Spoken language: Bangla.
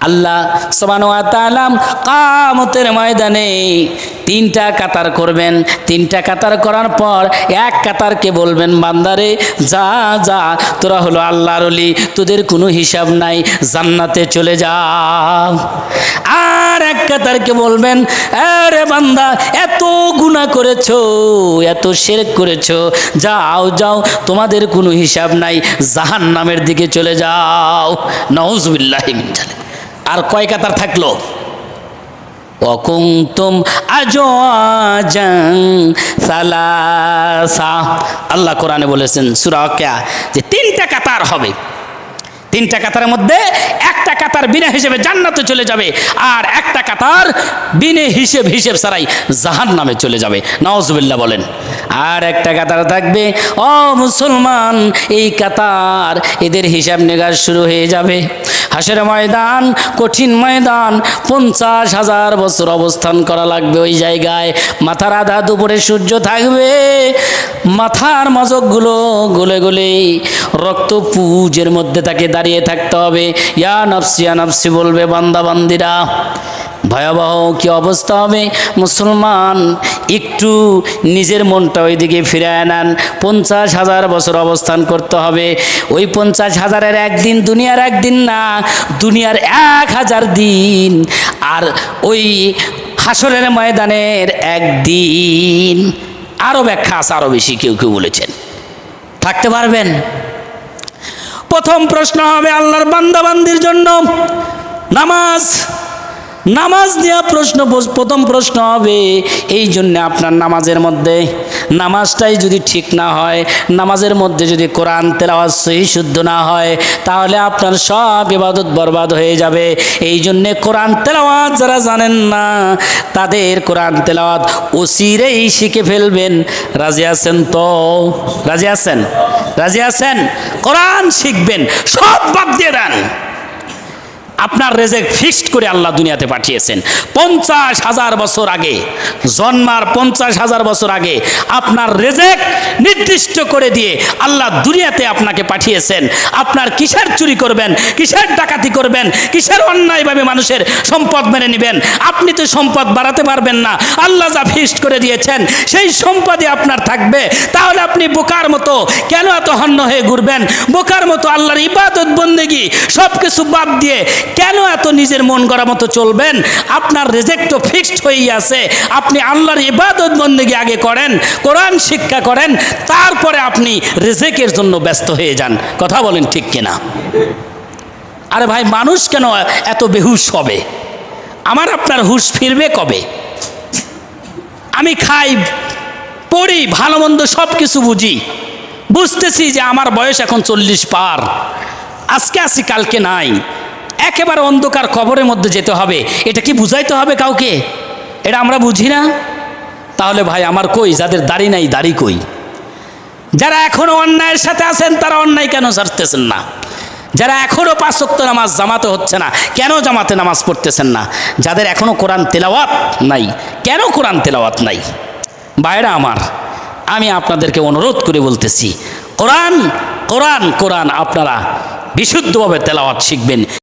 আল্লাহ সুবহানাহু ওয়া তাআলা কিয়ামতের ময়দানে তিনটা কাতার করবেন। তিনটা কাতার করার পর এক কাতারকে বলবেন, বান্দারে যা যা, তোরা হলো আল্লাহর ওলি, তোদের কোনো হিসাব নাই, জান্নাতে চলে যাও। আর এক কাতারকে বলবেন, আরে বান্দা এত গুনাহ করেছো, এত শিরক করেছো, যাও যাও, তোমাদের কোনো হিসাব নাই, জাহান্নামের দিকে চলে যাও। নাউজুবিল্লাহি মিন যালিক। আর কয় কাতার থাকলো? ওয়াকুনতুম আজওয়াজান সালাসা। আল্লাহ কোরআনে বলেছেন সূরা ওয়াকিয়া যে তিনটা কাতার হবে। তিনটা কাতারের মধ্যে একটা কাতার বিনা হিসেবে জান্নাতে চলে যাবে, আর একটা কাতার বিনা হিসেব ছাড়াই জাহান্নামে চলে যাবে। নাউজুবিল্লাহ বলেন। আর একটা কাতার থাকবে, ও মুসলমান, এই কাতার এদের হিসাব নিকাশ শুরু হয়ে যাবে। হাসরের ময়দান কঠিন ময়দান, 50,000 বছর অবস্থান করা লাগবে ওই জায়গায়। মাথার আধা দুপুরে সূর্য থাকবে, মাথার মজকগুলো গলে গলে রক্ত পুজের মধ্যে তাকে দাঁড়িয়ে থাকতে হবে। ইয়া নাফসি বলবে বান্দা বান্দিরা। ভয়াবহ কি অবস্থা হবে মুসলমান, একটু নিজের মনটা ওই দিকে ফিরিয়ে নেন। 50,000 বছর অবস্থান করতে হবে। ওই 50,000-এর একদিন দুনিয়ার একদিন না, দুনিয়ার 1000 দিন, আর ওই হাসরের ময়দানের একদিন। আরও ব্যাখ্যা আছে, আরও বেশি কেউ কেউ বলেছেন। থাকতে পারবেন? প্রথম প্রশ্ন হবে আল্লাহর বান্দাবান্দির জন্য নামাজ দেওয়া প্রশ্ন। প্রথম প্রশ্ন হবে এই জন্য আপনার নামাজের মধ্যে, নামাজটাই যদি ঠিক না হয়, নামাজের মধ্যে যদি কোরআন তেলাওয়াত সহি শুদ্ধ না হয়, তাহলে আপনার সব ইবাদত বরবাদ হয়ে যাবে। এই জন্যে কোরআন তেলাওয়াত যারা জানেন না, তাদের কোরআন তেলাওয়াত অচিরেই শিখে ফেলবেন। রাজি আছেন তো? রাজি আছেন? রাজি আছেন? কোরআন শিখবেন, সব বাদ দিয়ে দেন। আপনার রেজেক ফিক্সড করে আল্লাহ দুনিয়াতে পাঠিয়েছেন। 50,000 বছর আগে, জন্মার 50,000 বছর আগে আপনার রেজেক নির্দিষ্ট করে দিয়ে আল্লাহ দুনিয়াতে আপনাকে পাঠিয়েছেন। আপনার কিসের চুরি করবেন, কিসের ডাকাতি করবেন, কিসের অন্যায়ভাবে মানুষের সম্পদ মেনে নেবেন? আপনি তো সম্পদ বাড়াতে পারবেন না। আল্লাহ যা ফিক্সড করে দিয়েছেন সেই সম্পদই আপনার থাকবে। তাহলে আপনি বোকার মতো কেন এত হন্য হয়ে ঘুরবেন? বোকার মতো আল্লাহর ইবাদত বন্দেগী সব কিছু বাদ দিয়ে কেন এত নিজের মন গড়া মতো চলবেন? আপনার রেজেক তো ফিক্সড হয়েই আছে। আপনি আল্লাহর ইবাদত বন্দেগী আগে করেন, কোরআন শিক্ষা করেন, তারপরে আপনি রেজেকের জন্য ব্যস্ত হয়ে যান। কথা বলেন ঠিক কিনা? আরে ভাই, মানুষ কেন এত বেহুশ হবে? আমার আপনার হুশ ফিরবে কবে? আমি খাই, পড়ি, ভালো মন্দ সব কিছু বুঝি, বুঝতেছি যে আমার বয়স এখন 40 পার, আজকে আছি কালকে নাই, একেবারে অন্ধকার কবরের মধ্যে যেতে হবে। এটা কি বুঝাইতে হবে কাউকে? এটা আমরা বুঝি না? তাহলে ভাই আমার কই, যাদের দাড়ি নাই দাড়ি কই? যারা এখনো অন্যায়ের সাথে আছেন তারা অন্যায় কেন ছাড়তেছেন না? যারা এখনো 5 ওয়াক্ত নামাজ জামাতে হচ্ছে না, কেন জামাতে নামাজ পড়তেছেন না? যাদের এখনো কোরআন তেলাওয়াত নাই, কেন কোরআন তেলাওয়াত নাই? ভাইরা আমার, আমি আপনাদেরকে অনুরোধ করে বলতেছি, কোরআন কোরআন কোরআন আপনারা বিশুদ্ধভাবে তেলাওয়াত শিখবেন।